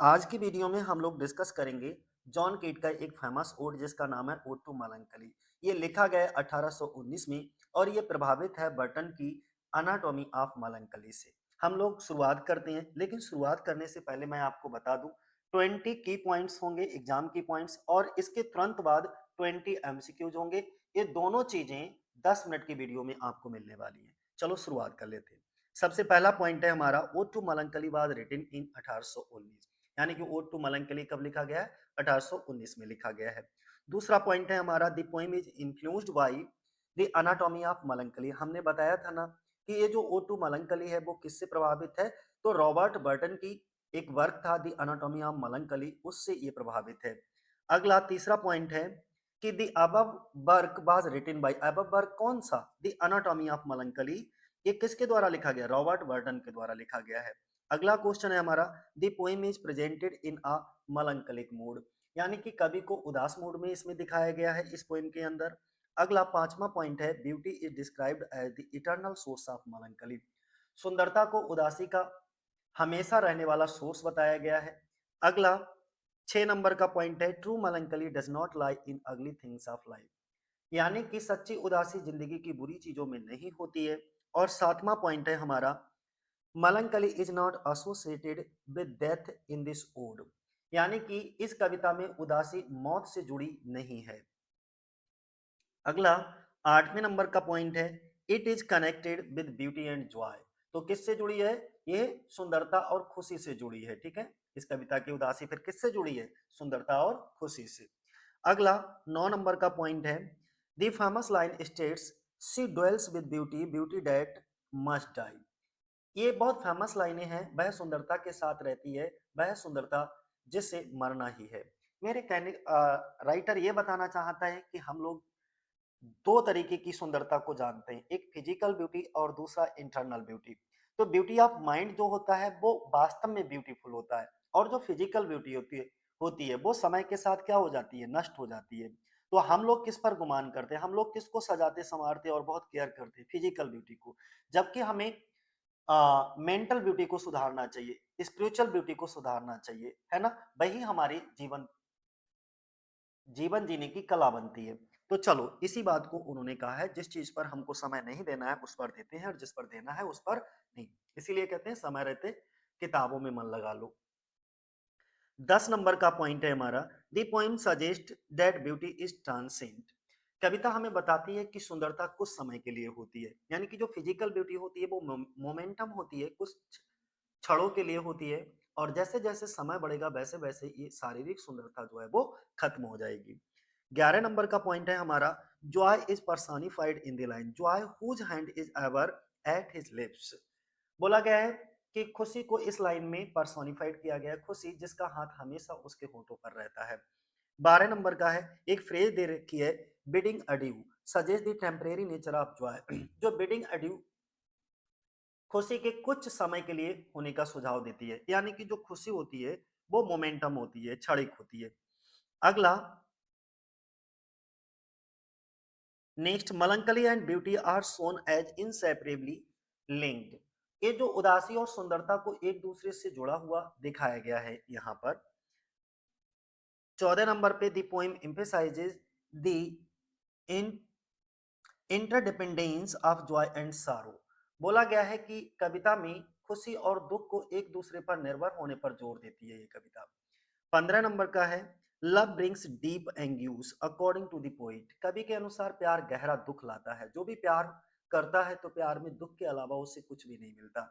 आज की वीडियो में हम लोग डिस्कस करेंगे जॉन कीट का एक फेमस ओड जिसका नाम है ओड टू मलंकली। ये लिखा गया है 1819 में और ये प्रभावित है बर्टन की अनाटोमी ऑफ मलंकली से। हम लोग शुरुआत करते हैं, लेकिन शुरुआत करने से पहले मैं आपको बता दूं 20 की पॉइंट्स होंगे एग्जाम की पॉइंट्स, और इसके तुरंत बाद 20 एमसीक्यूज होंगे। ये दोनों चीजें 10 मिनट की वीडियो में आपको मिलने वाली हैं। चलो शुरुआत कर लेते हैं। सबसे पहला पॉइंट है हमारा odd to Melancholy was written in 1819, यानी कि ओड टू मलंकली कब लिखा गया है? 1819 में लिखा गया है। दूसरा पॉइंट है हमारा the poem is influenced by the Anatomy of Melancholy. हमने बताया था ना कि ये जो ओड टू मलंकली है वो किससे प्रभावित है? तो रॉबर्ट बर्टन की एक वर्क था द एनाटॉमी ऑफ मलंकली, उससे ये प्रभावित है। अगला तीसरा पॉइंट है कि the above work was written by, above work कौन सा? The Anatomy of Melancholy. ये किसके द्वारा लिखा गया? रॉबर्ट बर्टन के द्वारा लिखा गया है। अगला क्वेश्चन है हमारा the poem is presented in a melancholic mood, यानी कि कवि को उदास मूड में इसमें दिखाया गया है इस पोएम के अंदर। अगला पांचवा पॉइंट है beauty is described as the eternal source of melancholy. सुंदरता को उदासी का हमेशा रहने वाला सोर्स बताया गया है। अगला 6 नंबर का पॉइंट है ट्रू मलंकली डज नॉट लाई इन अगली थिंग्स ऑफ लाइफ, यानी कि सच्ची उदासी जिंदगी की बुरी चीजों में नहीं होती है। और सातवां पॉइंट है हमारा melancholy is not associated with death in this ode, यानी कि इस कविता में उदासी मौत से जुड़ी नहीं है। अगला 8वें नंबर का पॉइंट है it is connected with beauty and Joy. तो किससे जुड़ी है? ये सुंदरता और खुशी से जुड़ी है। ठीक है, इस कविता की उदासी फिर किससे जुड़ी है? सुंदरता और खुशी से। अगला 9 नंबर का पॉइंट है the famous line states she dwells with beauty beauty that must die. ये बहुत फेमस लाइनें हैं, वह सुंदरता के साथ रहती है, वह सुंदरता जिससे मरना ही है। मेरे कहने राइटर ये बताना चाहता है कि हम लोग दो तरीके की सुंदरता को जानते हैं, एक फिजिकल ब्यूटी और दूसरा इंटरनल ब्यूटी। तो ब्यूटी ऑफ माइंड जो होता है वो वास्तव में ब्यूटीफुल होता है, और जो फिजिकल ब्यूटी होती है वो समय के साथ क्या हो जाती है? नष्ट हो जाती है। तो हम लोग किस पर गुमान करते हैं? हम लोग किसको सजाते संवारते और बहुत केयर करते हैं? फिजिकल ब्यूटी को। जबकि हमें मेंटल ब्यूटी को सुधारना चाहिए, स्पिरिचुअल ब्यूटी को सुधारना चाहिए, है ना? वही हमारी जीवन जीवन जीने की कला बनती है। तो चलो इसी बात को उन्होंने कहा है, जिस चीज पर हमको समय नहीं देना है उस पर देते हैं, और जिस पर देना है उस पर नहीं। इसीलिए कहते हैं समय रहते किताबों में मन लगा लो। 10 नंबर का पॉइंट है हमारा the poem suggest that beauty is transient. कविता हमें बताती है कि सुंदरता कुछ समय के लिए होती है, यानी कि जो फिजिकल ब्यूटी होती है वो मोमेंटम होती है, कुछ क्षणों के लिए होती है। और जैसे जैसे समय बढ़ेगा वैसे वैसे ये शारीरिक सुंदरता जो है वो खत्म हो जाएगी। 11 नंबर का पॉइंट है हमारा joy is personified in the line joy whose hand is ever at his lips. बोला गया है कि खुशी को इस लाइन में पर्सोनिफाइड किया गया है, खुशी जिसका हाथ हमेशा उसके होठों पर रहता है। 12 नंबर का है एक फ्रेज दे रखी है bidding adieu suggest the temporary nature of Joy. जो बिडिंग अड्यू खुशी के कुछ समय के लिए होने का सुझाव देती है, यानी कि जो खुशी होती है वो मोमेंटम होती है, क्षणिक होती है। अगला next melancholy and beauty are shown as inseparably linked. ये जो उदासी और सुंदरता को एक दूसरे से जुड़ा हुआ दिखाया गया है यहाँ पर। 14 नंबर पे the poem emphasises the interdependence of Joy and सारो। बोला गया है कि कविता में खुशी और दुख को एक दूसरे पर निर्भर होने पर जोर देती है ये कविता। 15 नंबर का है love brings deep anguish according to the poet. कवि के अनुसार प्यार गहरा दुख लाता है। जो भी प्यार करता है तो प्यार में दुख के अलावा उसे कुछ भी नहीं मिलता।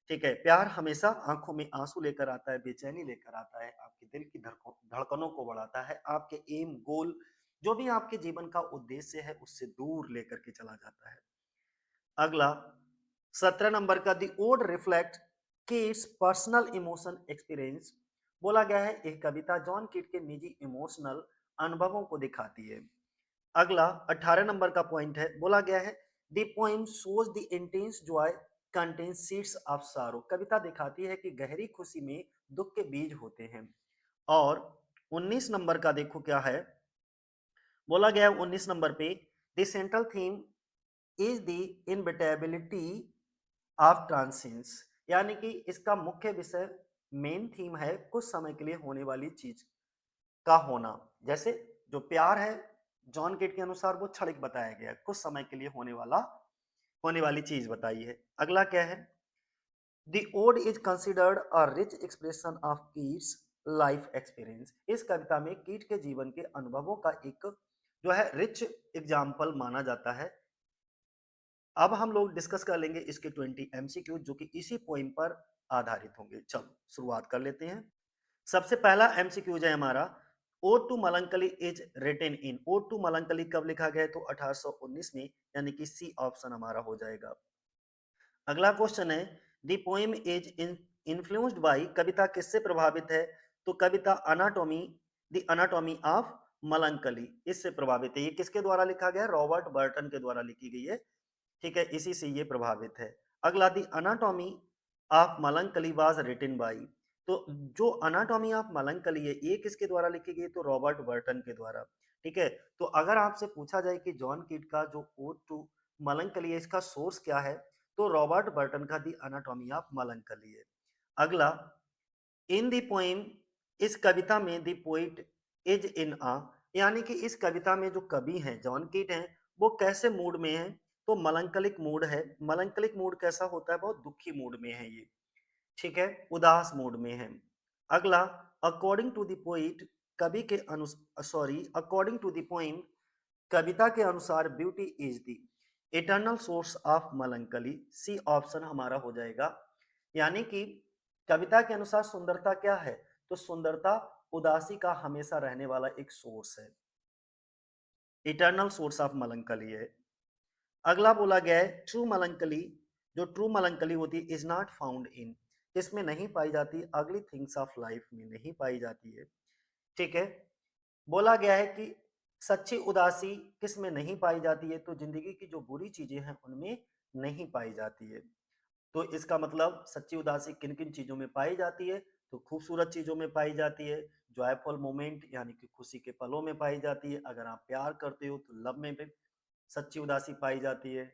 ठीक है, प्यार हमेशा आंखों में आंसू लेकर आता है, बेचैनी लेकर आता है, आपके दिल की धड़कनों को बढ़ाता है, आपके एम गोल जो भी आपके जीवन का उद्देश्य है उससे दूर लेकर के चला जाता है। अगला 17 नंबर का the ode reflect Keats personal emotion experience. बोला गया है एक कविता जॉन किड के निजी इमोशनल अनुभवों को दिखाती है। अगला 18 नंबर का पॉइंट है, बोला गया है the poem shows the intense joy contains seeds of sorrow. कविता दिखाती है कि गहरी खुशी में दुख के बीज होते हैं। और 19 नंबर का देखो क्या है, बोला गया है 19 नंबर पे the central theme is the inevitability of transience, यानी कि इसका मुख्य विषय मेन थीम है कुछ समय के लिए होने वाली चीज का होना। जैसे जो प्यार है, जॉन केट के अनुसार वो क्षणिक बताया गया है, कुछ समय के लिए होने वाली चीज बताई है। अगला क्या है? The ode is considered a rich expression of Keats life experience. इस कविता में कीट के जीवन के अनुभवों का एक जो है रिच एग्जाम्पल माना जाता है। अब हम लोग डिस्कस कर लेंगे इसके 20 एमसीक्यू जो कि इसी पोइम पर आधारित होंगे। चलो शुरुआत कर लेते हैं। सबसे पहला एमसीक्यूज है हमारा, odd to melancholy is written in. Ode to melancholy कब लिखा गया? तो 1819 में, यानी कि सी ऑप्शन हमारा हो जाएगा। अगला क्वेश्चन है, the poem is influenced by. कविता किससे प्रभावित है? तो कविता अनाटोमी, द अनाटोमी ऑफ मलंकली, इससे प्रभावित है। ये किसके द्वारा लिखा गया? रॉबर्ट बर्टन के द्वारा लिखी गई है। ठीक है, इसी से ये प्रभावित है। अगला, the anatomy of melancholy was written by. तो जो अनाटोमी ऑफ मलंकली है ये किसके द्वारा लिखी गई? तो रॉबर्ट बर्टन के द्वारा। ठीक है, तो अगर आपसे पूछा जाए कि जॉन कीट का जो ओड टू मलंकली है इसका सोर्स क्या है, तो रॉबर्ट बर्टन का दी अनाटोमी ऑफ मलंकली है। अगला, इन दी पोइम, इस कविता में दी पोइट इज इन आ, यानी कि इस कविता में जो कवि हैं जॉन कीट हैं वो कैसे मूड में हैं? तो मलंकलिक मूड है। मलंकलिक मूड कैसा होता है? बहुत दुखी मूड में है ये। ठीक है, उदास मूड में है। अगला, अकॉर्डिंग टू द पोइट, कवि के अनुसार, sorry, according to the poem, कविता के अनुसार beauty is the eternal source of melancholy. C option हमारा हो जाएगा। यानी कि कविता के अनुसार सुंदरता क्या है? तो सुंदरता उदासी का हमेशा रहने वाला एक सोर्स है, इटर्नल सोर्स ऑफ मलंकली है। अगला बोला गया है, ट्रू मलंकली, जो ट्रू मलंकली होती है इज नॉट फाउंड इन, किसमें नहीं पाई जाती? अगली थिंग्स ऑफ लाइफ में नहीं पाई जाती है। ठीक है, बोला गया है कि सच्ची उदासी किस में नहीं पाई जाती है? तो जिंदगी की जो बुरी चीजें हैं उनमें नहीं पाई जाती है। तो इसका मतलब सच्ची उदासी किन किन चीजों में पाई जाती है? तो खूबसूरत चीजों में पाई जाती है, जॉयफुल मोमेंट यानी कि खुशी के पलों में पाई जाती है। अगर आप प्यार करते हो तो लव में भी सच्ची उदासी पाई जाती है।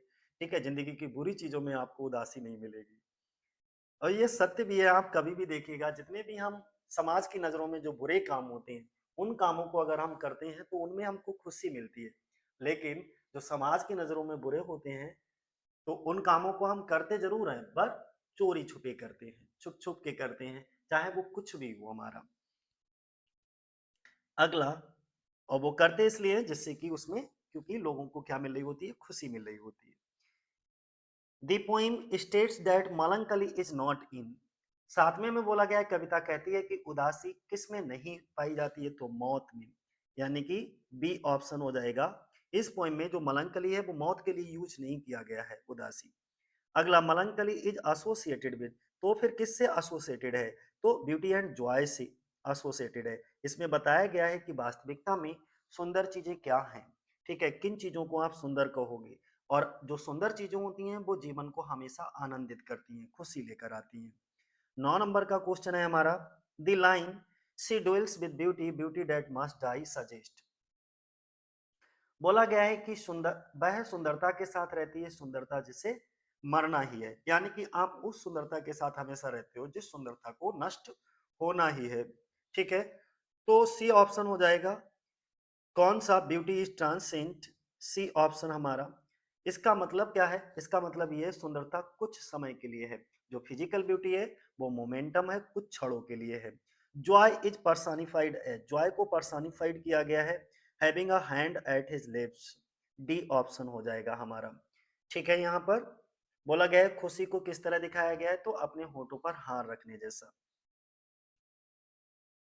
ठीक है, जिंदगी की बुरी चीजों में आपको उदासी नहीं मिलेगी। और ये सत्य भी है, आप कभी भी देखिएगा जितने भी हम समाज की नज़रों में जो बुरे काम होते हैं, उन कामों को अगर हम करते हैं तो उनमें हमको खुशी मिलती है। लेकिन जो समाज की नज़रों में बुरे होते हैं, तो उन कामों को हम करते ज़रूर हैं, पर चोरी-छुपे करते हैं, छुप-छुप के करते हैं, चाहे वो कुछ भी हो हमारा। अगला, और वो करते इसलिए हैं जिससे कि उसमें, क्योंकि लोगों को क्या मिल रही होती है? खुशी मिल रही होती है। The poem states that melancholy is not in। सातवें में बोला गया है, कविता कहती है कि उदासी किस में नहीं पाई जाती है? तो मौत में, यानी कि बी ऑप्शन हो जाएगा। इस पोइम में जो मलंकली है वो मौत के लिए यूज नहीं किया गया है, उदासी। अगला, मलंकली इज एसोसिएटेड विद, तो फिर किससे एसोसिएटेड है? तो ब्यूटी एंड जॉय से एसोसिएटेड है। इसमें बताया गया है कि वास्तविकता में सुंदर चीजें क्या हैं। ठीक है, किन चीजों को आप सुंदर कहोगे? और जो सुंदर चीजें होती हैं वो जीवन को हमेशा आनंदित करती हैं, खुशी लेकर आती हैं। 9 नंबर का क्वेश्चन है हमारा, the line she dwells with beauty, beauty that must die suggest. बोला गया है कि सुंदर वह सुंदरता के साथ रहती है, सुंदरता जिसे मरना ही है। यानी कि आप उस सुंदरता के साथ हमेशा रहते हो जिस सुंदरता को नष्ट होना ही है। ठीक है, तो सी ऑप्शन हो जाएगा। कौन सा? Beauty is transient. C option हमारा। इसका मतलब क्या है? इसका मतलब ये है सुंदरता कुछ समय के लिए है। जो फिजिकल ब्यूटी है वो मोमेंटम है, कुछ क्षणों के लिए है। जॉय इज पर्सनिफाइड है, जॉय को पर्सनिफाइड किया गया है having a hand eight his lips. D option हो जाएगा हमारा। ठीक है, यहाँ पर बोला गया है खुशी को किस तरह दिखाया गया है? तो अपने होठों पर हार रखने जैसा।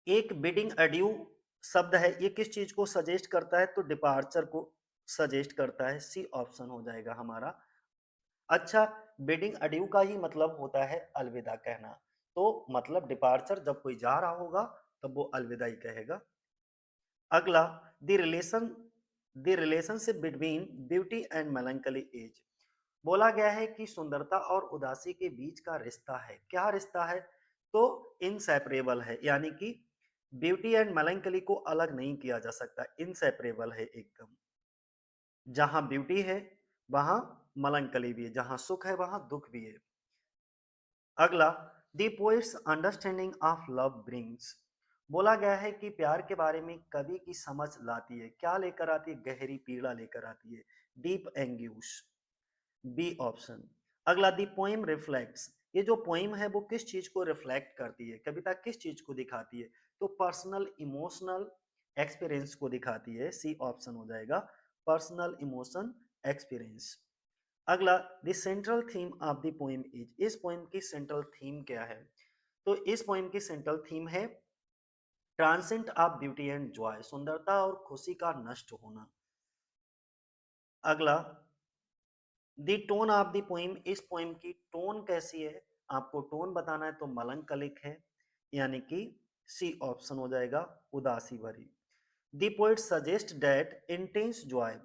एक बिडिंग अड्यू शब्द है, ये किस चीज को सजेस्ट करता है? तो डिपार्चर को सजेस्ट करता है। सी ऑप्शन हो जाएगा हमारा। अच्छा, बिडिंग अड्यू का ही मतलब होता है अलविदा कहना, तो मतलब डिपार्चर जब कोई जा रहा होगा तब वो अलविदा ही कहेगा। अगला, the relation the relationship between beauty and melancholy is. बोला गया है कि सुंदरता और उदासी के बीच का रिश्ता है। क्या रिश्ता है? तो इनसेपरेबल है, यानी कि ब्यूटी एंड मेलंकली को अलग नहीं किया जा सकता, इनसेपरेबल है एकदम। जहां ब्यूटी है वहां मेलंकली भी है, जहां सुख है वहां दुख भी है। अगला, the poet's understanding of love brings, बोला गया है कि प्यार के बारे में कवि की समझ लाती है, क्या लेकर आती है, गहरी पीड़ा लेकर आती है, डीप एंग्यूश, बी ऑप्शन। अगला, दी पोएम रिफ्लेक्ट्स, ये जो पोएम है वो किस चीज को रिफ्लेक्ट करती है, कविता किस चीज को दिखाती है, तो पर्सनल इमोशनल एक्सपीरियंस को दिखाती है, सी ऑप्शन हो जाएगा, पर्सनल इमोशन एक्सपीरियंस। अगला, the central theme of the poem is, इस पोएम की सेंट्रल थीम क्या है, तो इस पोएम की सेंट्रल थीम है transient of beauty and Joy, सुंदरता और खुशी का नष्ट होना। अगला, दी टोन ऑफ द पोएम, इस पोएम की टोन कैसी है, आपको टोन बताना है तो मलंकलिक है, यानी कि सी ऑप्शन हो जाएगा, उदासी भरी। The poet suggest that intense Joy,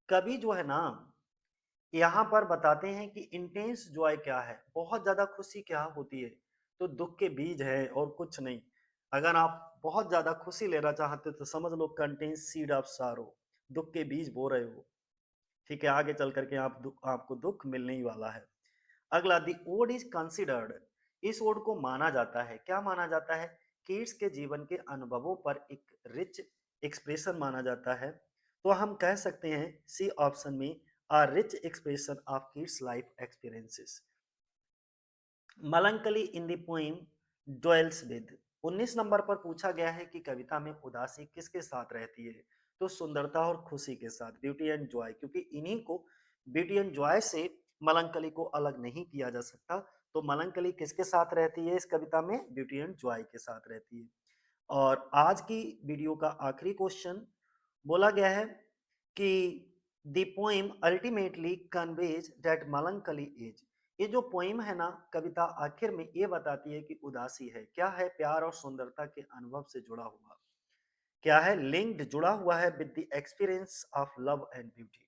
कवि जो है ना यहाँ पर बताते हैं कि इंटेंस जॉय क्या है, बहुत ज्यादा खुशी क्या होती है, तो दुख के बीज है और कुछ नहीं। अगर आप बहुत ज्यादा खुशी लेना चाहते हो तो समझ लो कंटेन्स सीड ऑफ सारो, दुख के बीज बो रहे हो। ठीक है, आगे चल करके आपको दुख मिलने ही वाला है। अगला, दी ओड इज कंसिडर्ड, इस ओड को माना जाता है, क्या माना जाता है, किड्स के जीवन के अनुभवों पर एक रिच एक्सप्रेशन माना जाता है, तो हम कह सकते हैं सी ऑप्शन में, a rich expression of kids life experiences। Melancholy in the poem dwells with, 19 number पर पूछा गया है कि कविता में उदासी किसके साथ रहती है, तो सुंदरता और खुशी के साथ, ब्यूटी एंड जॉय, क्योंकि इन्हीं को, ब्यूटी एंड जॉय से मलंकली को अलग नहीं किया जा सकता। तो मलंकली किसके साथ रहती है इस कविता में, ब्यूटी एंड जॉय के साथ रहती है। और आज की वीडियो का आखिरी क्वेश्चन, बोला गया है कि the poem ultimately conveys that melancholy is, ये जो पोएम है ना, कविता आखिर में ये बताती है कि उदासी है क्या है, प्यार और सुंदरता के अनुभव से जुड़ा हुआ, क्या है, लिंक्ड, जुड़ा हुआ है with the experience of love and beauty.